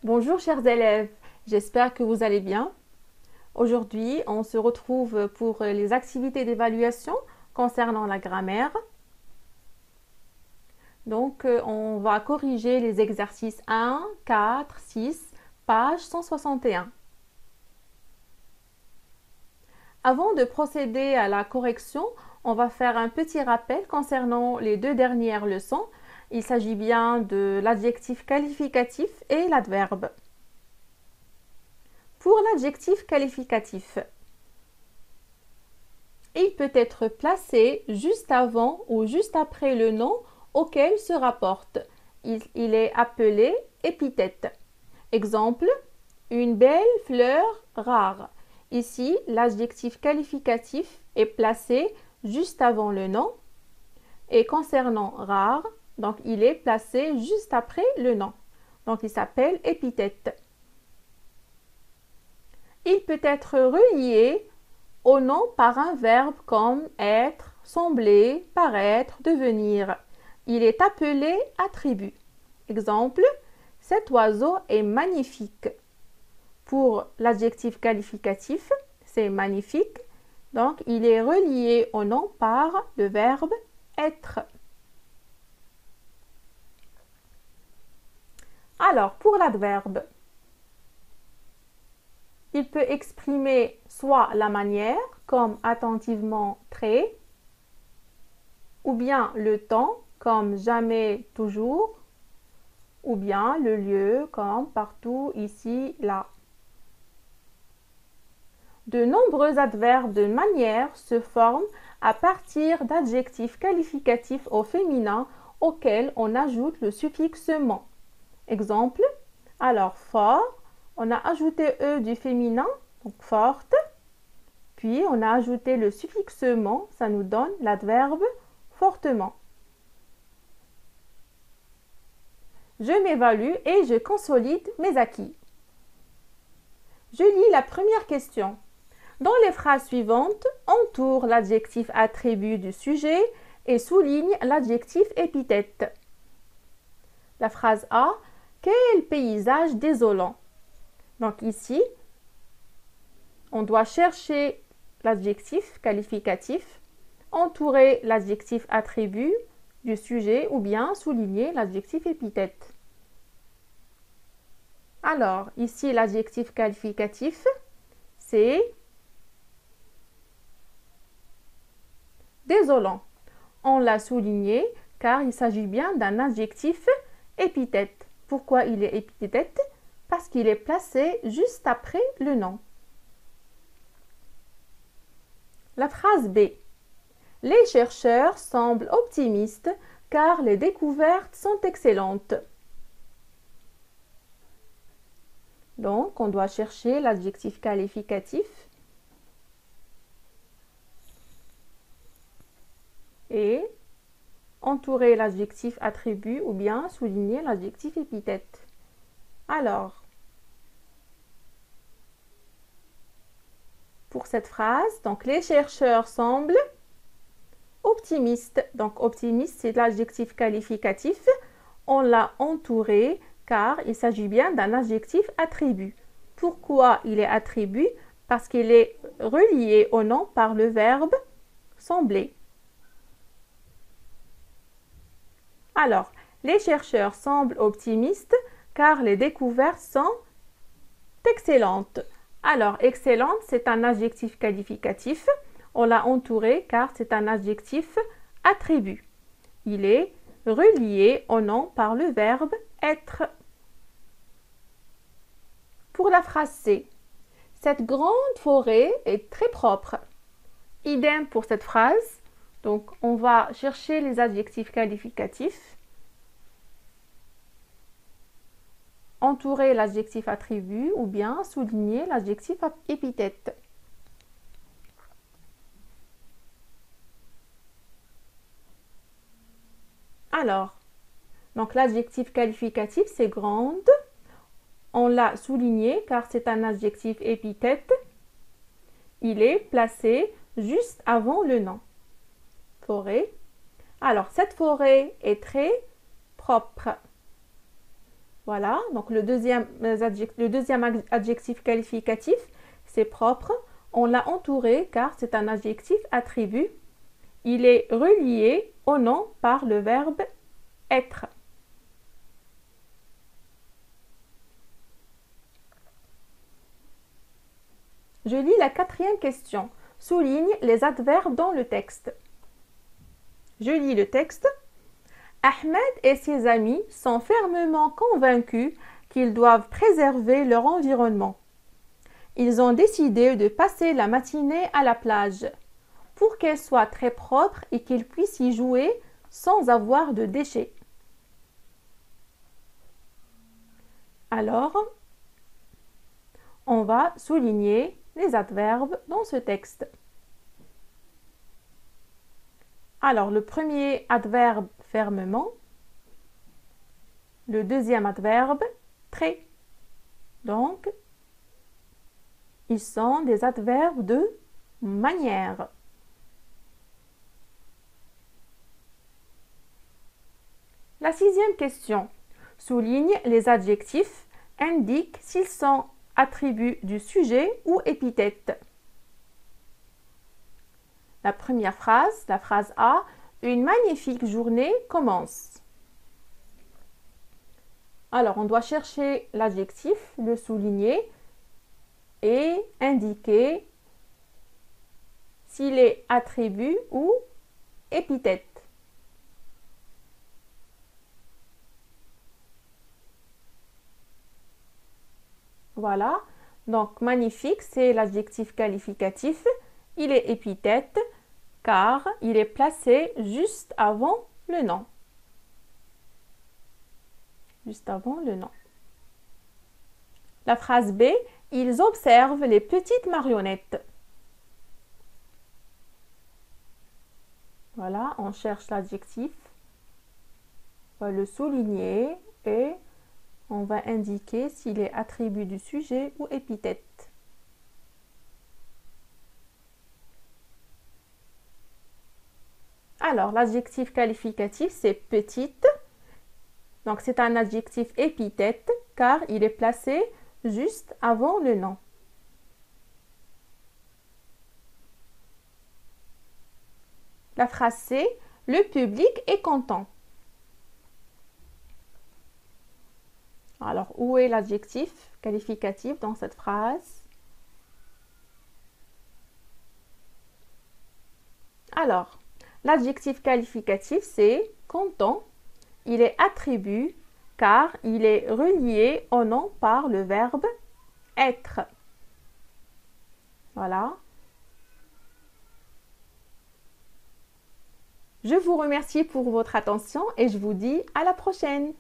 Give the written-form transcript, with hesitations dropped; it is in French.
Bonjour chers élèves, j'espère que vous allez bien. Aujourd'hui, on se retrouve pour les activités d'évaluation concernant la grammaire. Donc, on va corriger les exercices 1, 4, 6, page 161. Avant de procéder à la correction, on va faire un petit rappel concernant les deux dernières leçons. Il s'agit bien de l'adjectif qualificatif et l'adverbe. Pour l'adjectif qualificatif, il peut être placé juste avant ou juste après le nom auquel se rapporte. Il est appelé épithète. Exemple, une belle fleur rare. Ici, l'adjectif qualificatif est placé juste avant le nom. Et concernant rare, donc il est placé juste après le nom. Donc il s'appelle épithète. Il peut être relié au nom par un verbe comme être, sembler, paraître, devenir. Il est appelé attribut. Exemple, cet oiseau est magnifique. Pour l'adjectif qualificatif, c'est magnifique. Donc, il est relié au nom par le verbe être. Alors, pour l'adverbe, il peut exprimer soit la manière, comme attentivement, très, ou bien le temps, comme jamais, toujours, ou bien le lieu, comme partout, ici, là. De nombreux adverbes de manière se forment à partir d'adjectifs qualificatifs au féminin auxquels on ajoute le suffixe ment. Exemple, alors fort, on a ajouté e du féminin, donc forte, puis on a ajouté le suffixe ment, ça nous donne l'adverbe fortement. Je m'évalue et je consolide mes acquis. Je lis la première question. Dans les phrases suivantes, entoure l'adjectif attribut du sujet et souligne l'adjectif épithète. La phrase A, quel paysage désolant. Donc ici, on doit chercher l'adjectif qualificatif, entourer l'adjectif attribut du sujet ou bien souligner l'adjectif épithète. Alors, ici, l'adjectif qualificatif, c'est désolant. On l'a souligné car il s'agit bien d'un adjectif épithète. Pourquoi il est épithète? Parce qu'il est placé juste après le nom. La phrase B. Les chercheurs semblent optimistes car les découvertes sont excellentes. Donc, on doit chercher l'adjectif qualificatif et entourer l'adjectif attribut ou bien souligner l'adjectif épithète. Alors, pour cette phrase, donc les chercheurs semblent optimistes. Donc, optimiste, c'est l'adjectif qualificatif. On l'a entouré car il s'agit bien d'un adjectif attribut. Pourquoi il est attribut? Parce qu'il est relié au nom par le verbe sembler. Alors, les chercheurs semblent optimistes car les découvertes sont excellentes. Alors, excellente, c'est un adjectif qualificatif. On l'a entouré car c'est un adjectif attribut. Il est relié au nom par le verbe être. Pour la phrase C, cette grande forêt est très propre. Idem pour cette phrase. Donc, on va chercher les adjectifs qualificatifs, entourer l'adjectif attribut ou bien souligner l'adjectif épithète. Alors, donc l'adjectif qualificatif, c'est grande. On l'a souligné car c'est un adjectif épithète. Il est placé juste avant le nom. Forêt. Alors, cette forêt est très propre. Voilà, donc le deuxième adjectif qualificatif, c'est propre. On l'a entouré car c'est un adjectif attribut. Il est relié au nom par le verbe être. Je lis la quatrième question. Souligne les adverbes dans le texte. Je lis le texte. Ahmed et ses amis sont fermement convaincus qu'ils doivent préserver leur environnement. Ils ont décidé de passer la matinée à la plage pour qu'elle soit très propre et qu'ils puissent y jouer sans avoir de déchets. Alors, on va souligner les adverbes dans ce texte. Alors, le premier adverbe fermement, le deuxième adverbe très. Donc, ils sont des adverbes de manière. La sixième question. Souligne les adjectifs, indique s'ils sont attributs du sujet ou épithète. La première phrase, la phrase A, une magnifique journée commence. Alors, on doit chercher l'adjectif, le souligner et indiquer s'il est attribut ou épithète. Voilà, donc magnifique, c'est l'adjectif qualificatif. Il est épithète car il est placé juste avant le nom. Juste avant le nom. La phrase B, ils observent les petites marionnettes. Voilà, on cherche l'adjectif, on va le souligner et on va indiquer s'il est attribut du sujet ou épithète. Alors, l'adjectif qualificatif, c'est petite. Donc, c'est un adjectif épithète car il est placé juste avant le nom. La phrase C, le public est content. Alors, où est l'adjectif qualificatif dans cette phrase? Alors, l'adjectif qualificatif, c'est content. Il est attribut car il est relié au nom par le verbe être. Voilà. Je vous remercie pour votre attention et je vous dis à la prochaine.